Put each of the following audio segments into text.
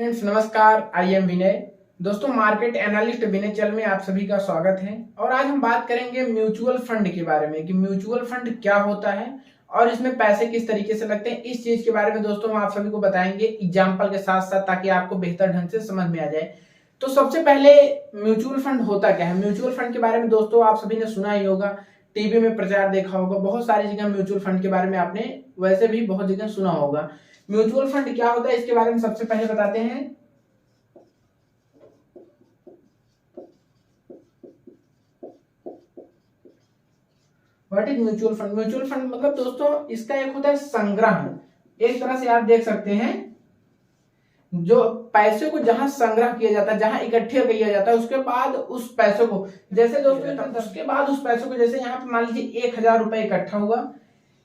Friends, नमस्कार। I am विनय। दोस्तों, market analyst विनय channel में आप सभी का स्वागत है। और आज हम बात करेंगे म्यूचुअल फंड के बारे में कि म्यूचुअल फंड क्या होता है और इसमें पैसे किस तरीके से लगते हैं। इस चीज के बारे में दोस्तों हम आप सभी को बताएंगे एग्जाम्पल के साथ साथ, ताकि आपको बेहतर ढंग से समझ में आ जाए। तो सबसे पहले म्यूचुअल फंड होता क्या है। म्यूचुअल फंड के बारे में दोस्तों आप सभी ने सुना ही होगा, टीवी में प्रचार देखा होगा, बहुत सारी जगह म्यूचुअल फंड के बारे में आपने वैसे भी बहुत जगह सुना होगा। म्यूचुअल फंड क्या होता है इसके बारे में सबसे पहले बताते हैं। What is mutual fund. Mutual fund मतलब दोस्तों इसका एक होता है संग्रह। एक तरह से आप देख सकते हैं, जो पैसे को जहां संग्रह किया जाता है, जहां इकट्ठे किया जाता है, उसके बाद उस पैसे को, जैसे दोस्तों उसके बाद उस पैसे को, जैसे यहाँ पे मान लीजिए 1,000 रुपए इकट्ठा हुआ।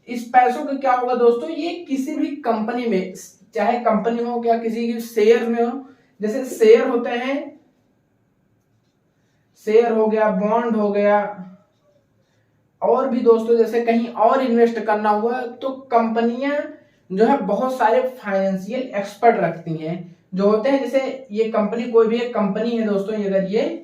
इस पैसों का क्या होगा दोस्तों, ये किसी भी कंपनी में, चाहे कंपनी हो या किसी की शेयर में हो, जैसे शेयर होते हैं, शेयर हो गया, बॉन्ड हो गया, और भी दोस्तों जैसे कहीं और इन्वेस्ट करना हुआ, तो कंपनियां जो है बहुत सारे फाइनेंशियल एक्सपर्ट रखती हैं जो होते हैं। जैसे ये कंपनी, कोई भी एक कंपनी है दोस्तों, अगर ये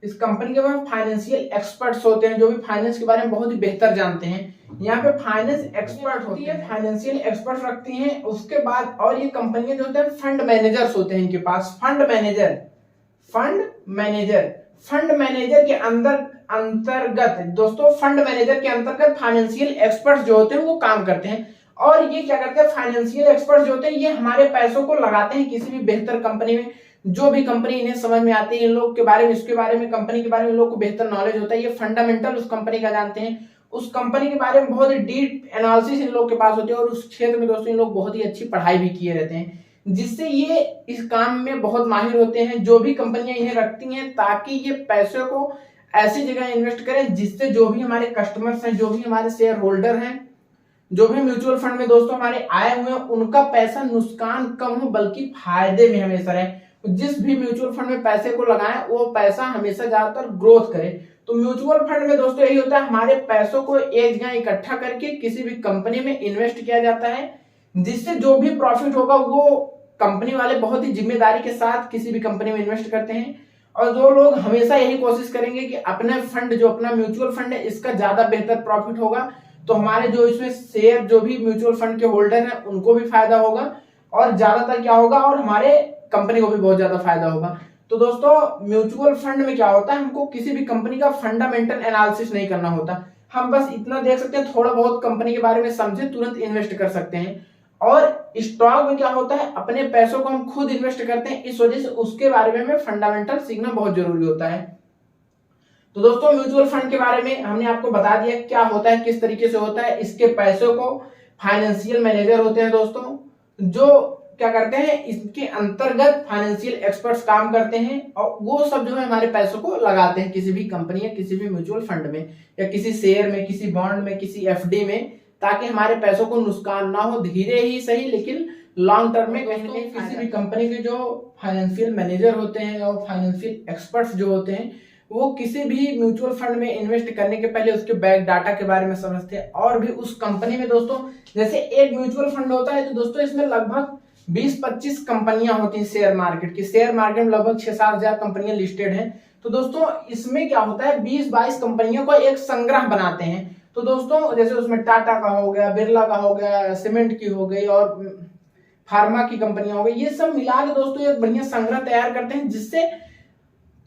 इस कंपनी के पास फाइनेंशियल एक्सपर्ट्स होते हैं जो भी फाइनेंस के बारे में बहुत ही बेहतर जानते हैं। यहाँ पे फाइनेंस एक्सपर्ट होती है, फाइनेंशियल एक्सपर्ट रखती हैं। उसके बाद और ये कंपनियां जो होते हैं फंड मैनेजर्स होते हैं इनके पास। फंड मैनेजर के अंतर्गत दोस्तों, फंड मैनेजर के अंतर्गत फाइनेंशियल एक्सपर्ट्स जो होते हैं वो काम करते हैं। और ये क्या करते हैं, फाइनेंशियल एक्सपर्ट्स जो होते हैं ये हमारे पैसों को लगाते हैं किसी भी बेहतर कंपनी में। जो भी कंपनी इन्हें समझ में आती है, इन लोग के बारे में, इसके बारे में, कंपनी के बारे में इन लोग को बेहतर नॉलेज होता है। ये फंडामेंटल उस कंपनी का जानते हैं, उस कंपनी के बारे में बहुत ही डीप एनालिसिस इन लोग के पास होती है। और उस क्षेत्र में दोस्तों इन लोग बहुत ही अच्छी पढ़ाई भी किए रहते हैं, जिससे ये इस काम में बहुत माहिर होते हैं। जो भी कंपनियां इन्हें रखती हैं ताकि ये पैसे को ऐसी जगह इन्वेस्ट करें जिससे जो भी हमारे कस्टमर्स हैं, जो भी हमारे शेयर होल्डर हैं, जो भी म्यूचुअल फंड में दोस्तों हमारे आए हुए हैं, उनका पैसा नुकसान कम हो बल्कि फायदे में हमेशा रहे। जिस भी म्यूचुअल फंड में पैसे को लगाएं वो पैसा हमेशा ज्यादातर ग्रोथ करे। तो म्यूचुअल फंड में दोस्तों यही होता है, हमारे पैसों को एक जगह इकट्ठा करके किसी भी कंपनी में इन्वेस्ट किया जाता है, जिससे जो भी प्रॉफिट होगा वो कंपनी वाले बहुत ही जिम्मेदारी के साथ किसी भी कंपनी में इन्वेस्ट करते हैं। और जो लोग हमेशा यही कोशिश करेंगे कि अपने फंड, जो अपना म्यूचुअल फंड है, इसका ज्यादा बेहतर प्रॉफिट होगा, तो हमारे जो इसमें शेयर, जो भी म्यूचुअल फंड के होल्डर हैं, उनको भी फायदा होगा और ज्यादातर क्या होगा, और हमारे कंपनी को भी बहुत ज्यादा फायदा होगा। तो दोस्तों म्यूचुअल फंड में क्या होता है, हमको किसी भी कंपनी का फंडामेंटल एनालिसिस नहीं करना होता। हम बस इतना देख सकते हैं, थोड़ा बहुत कंपनी के बारे में समझे, तुरंत इन्वेस्ट कर सकते हैं। और स्टॉक में क्या होता है, अपने पैसों को हम खुद इन्वेस्ट करते हैं, इस वजह से उसके बारे में हमें फंडामेंटल सीखना बहुत जरूरी होता है। तो दोस्तों म्यूचुअल फंड के बारे में हमने आपको बता दिया क्या होता है, किस तरीके से होता है। इसके पैसों को फाइनेंशियल मैनेजर होते हैं दोस्तों, जो क्या करते हैं, इसके अंतर्गत फाइनेंशियल एक्सपर्ट्स काम करते हैं और वो सब जो है हमारे पैसों को लगाते हैं किसी भी कंपनी या किसी भी म्यूचुअल फंड में, या किसी शेयर में, किसी बॉन्ड में, किसी एफडी में, ताकि हमारे पैसों को नुकसान ना हो। धीरे ही सही लेकिन लॉन्ग टर्म में कहीं ना कहीं किसी भी कंपनी के जो फाइनेंशियल मैनेजर होते हैं और फाइनेंशियल एक्सपर्ट्स जो होते हैं, वो किसी भी म्यूचुअल फंड में इन्वेस्ट करने के पहले उसके बैक डाटा के बारे में समझते हैं। और भी उस कंपनी में दोस्तों, जैसे एक म्यूचुअल फंड होता है तो दोस्तों इसमें लगभग 20-25 कंपनियां होती हैं शेयर मार्केट की। शेयर मार्केट में लगभग 6-7 हजार कंपनियां लिस्टेड हैं। तो दोस्तों इसमें क्या होता है, 20-22 कंपनियों का एक संग्रह बनाते हैं। तो दोस्तों जैसे उसमें टाटा का हो गया, बिरला का हो गया, सीमेंट की हो गई और फार्मा की कंपनियां हो गई, ये सब मिला के दोस्तों एक बढ़िया संग्रह तैयार करते हैं, जिससे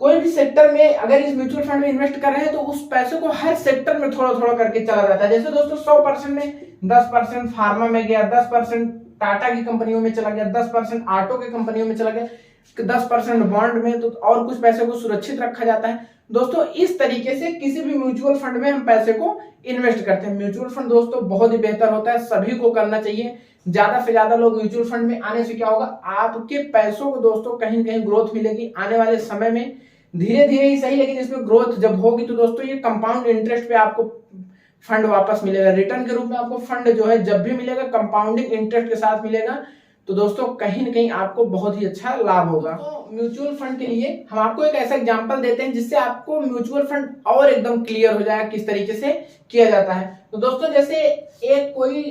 कोई भी सेक्टर में अगर इस म्यूचुअल फंड में इन्वेस्ट कर रहे हैं तो उस पैसे को हर सेक्टर में थोड़ा थोड़ा करके चला जाता है। जैसे दोस्तों 100% में 10% फार्मा में गया, 10% टाटा की कंपनियों में चला गया, 10% ऑटो की कंपनियों में चला गया, 10% बॉन्ड में, तो और कुछ पैसे को सुरक्षित रखा जाता है। दोस्तों इस तरीके से किसी भी म्यूचुअल फंड में हम पैसे को इन्वेस्ट करते हैं। म्यूचुअल फंड दोस्तों बहुत ही बेहतर होता है, सभी को करना चाहिए। ज्यादा से ज्यादा लोग म्यूचुअल फंड में आने से क्या होगा, आपके पैसों को दोस्तों कहीं ना कहीं ग्रोथ मिलेगी आने वाले समय में। धीरे धीरे ही सही, लेकिन इसमें ग्रोथ जब होगी तो दोस्तों ये कंपाउंड इंटरेस्ट पे आपको फंड वापस मिलेगा, रिटर्न के रूप में आपको फंड जो है जब भी मिलेगा कंपाउंडिंग इंटरेस्ट के साथ मिलेगा। तो दोस्तों कहीं ना कहीं आपको बहुत ही अच्छा लाभ होगा। तो म्यूचुअल फंड के लिए हम आपको एक ऐसा एग्जांपल देते हैं जिससे आपको म्यूचुअल फंड और एकदम क्लियर हो जाएगा किस तरीके से किया जाता है। तो दोस्तों जैसे एक कोई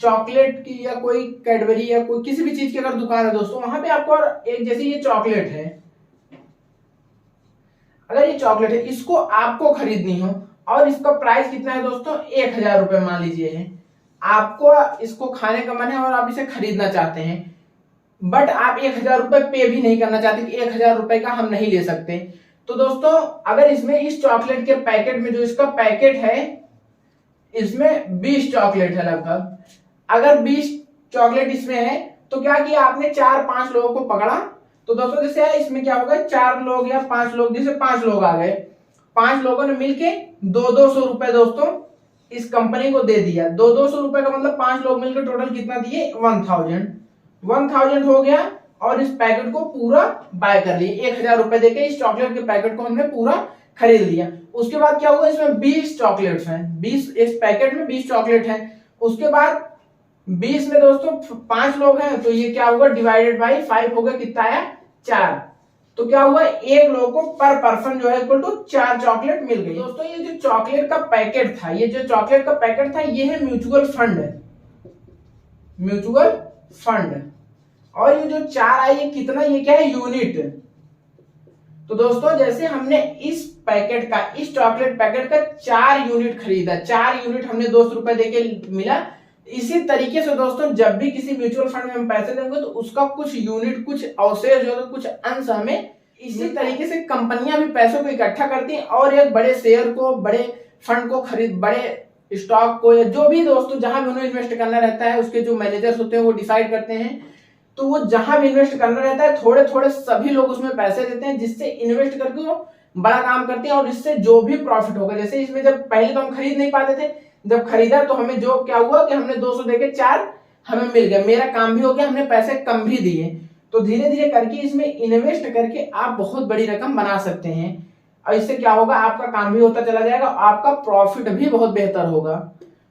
चॉकलेट की या कोई कैडबरी या कोई किसी भी चीज की अगर दुकान है दोस्तों, वहां पे आपको एक जैसे ये चॉकलेट है, अगर ये चॉकलेट है इसको आपको खरीदनी हो और इसका प्राइस कितना है दोस्तों, 1000 रुपए मान लीजिए है, आपको इसको खाने का मन है और आप इसे खरीदना चाहते हैं, बट आप 1000 रुपए पे भी नहीं करना चाहते कि 1000 रुपए का हम नहीं ले सकते। तो दोस्तों अगर इसमें इस चॉकलेट के पैकेट में, जो इसका पैकेट है इसमें 20 चॉकलेट है लगभग, अगर 20 चॉकलेट इसमें है तो क्या किया आपने, 4-5 लोगों को पकड़ा। तो दोस्तों जैसे इसमें क्या होगा, 4 लोग या 5 लोग, जैसे 5 लोग आ गए, 5 लोगों ने मिलके 200 रुपए दोस्तों इस कंपनी को दे दिया। 200 रुपए का मतलब 5 लोग मिलकर टोटल कितना दिए, 1000 हो गया, और इस पैकेट को पूरा बाय कर लिए, 1000 रुपए देके इस चॉकलेट के पैकेट को हमने पूरा खरीद लिया। उसके बाद क्या होगा, इसमें 20 चॉकलेट्स हैं, 20 इस पैकेट में 20 चॉकलेट हैं। उसके बाद 20 में दोस्तों 5 लोग हैं, तो ये क्या होगा, डिवाइडेड बाई 5 होगा, कितना आया, 4। तो क्या हुआ, एक लोग को पर पर्सन जो है इक्वल टू 4 चॉकलेट मिल गई। दोस्तों ये जो चॉकलेट का पैकेट था, ये जो चॉकलेट का पैकेट था, ये है म्यूचुअल फंड। और ये जो 4 आई है कितना, ये क्या है, यूनिट। तो दोस्तों जैसे हमने इस पैकेट का, इस चॉकलेट पैकेट का 4 यूनिट खरीदा, 4 यूनिट हमने 200 रुपए देके मिला, इसी तरीके से दोस्तों जब भी किसी म्यूचुअल फंड में हम पैसे देंगे तो उसका कुछ यूनिट, कुछ अवशेष जो कुछ अंश हमें, इसी तरीके से कंपनियां भी पैसों को इकट्ठा करती हैं और एक बड़े शेयर को, बड़े फंड को खरीद, बड़े स्टॉक को, या जो भी दोस्तों जहां भी उन्हें इन्वेस्ट करना रहता है, उसके जो मैनेजर्स होते हैं वो डिसाइड करते हैं। तो वो जहां भी इन्वेस्ट करना रहता है, थोड़े थोड़े सभी लोग उसमें पैसे देते हैं, जिससे इन्वेस्ट करके वो बड़ा काम करते हैं, और इससे जो भी प्रॉफिट होगा, जैसे इसमें जब पहले तो हम खरीद नहीं पाते थे, जब खरीदा तो हमें जो क्या हुआ कि हमने 200 देके 4 हमें मिल गया, मेरा काम भी हो गया, हमने पैसे कम भी दिए। तो धीरे धीरे करके इसमें इन्वेस्ट करके आप बहुत बड़ी रकम बना सकते हैं, और इससे क्या होगा, आपका काम भी होता चला जाएगा, आपका प्रॉफिट भी बहुत बेहतर होगा।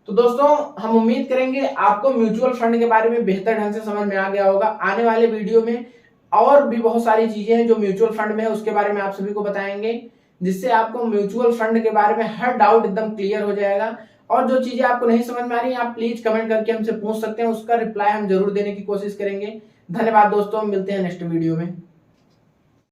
तो दोस्तों हम उम्मीद करेंगे आपको म्यूचुअल फंड के बारे में बेहतर ढंग से समझ में आ गया होगा। आने वाले वीडियो में और भी बहुत सारी चीजें हैं जो म्यूचुअल फंड में है, उसके बारे में आप सभी को बताएंगे, जिससे आपको म्यूचुअल फंड के बारे में हर डाउट एकदम क्लियर हो जाएगा। और जो चीजें आपको नहीं समझ में आ रही हैं, आप प्लीज कमेंट करके हमसे पूछ सकते हैं, उसका रिप्लाई हम जरूर देने की कोशिश करेंगे। धन्यवाद दोस्तों, मिलते हैं नेक्स्ट वीडियो में।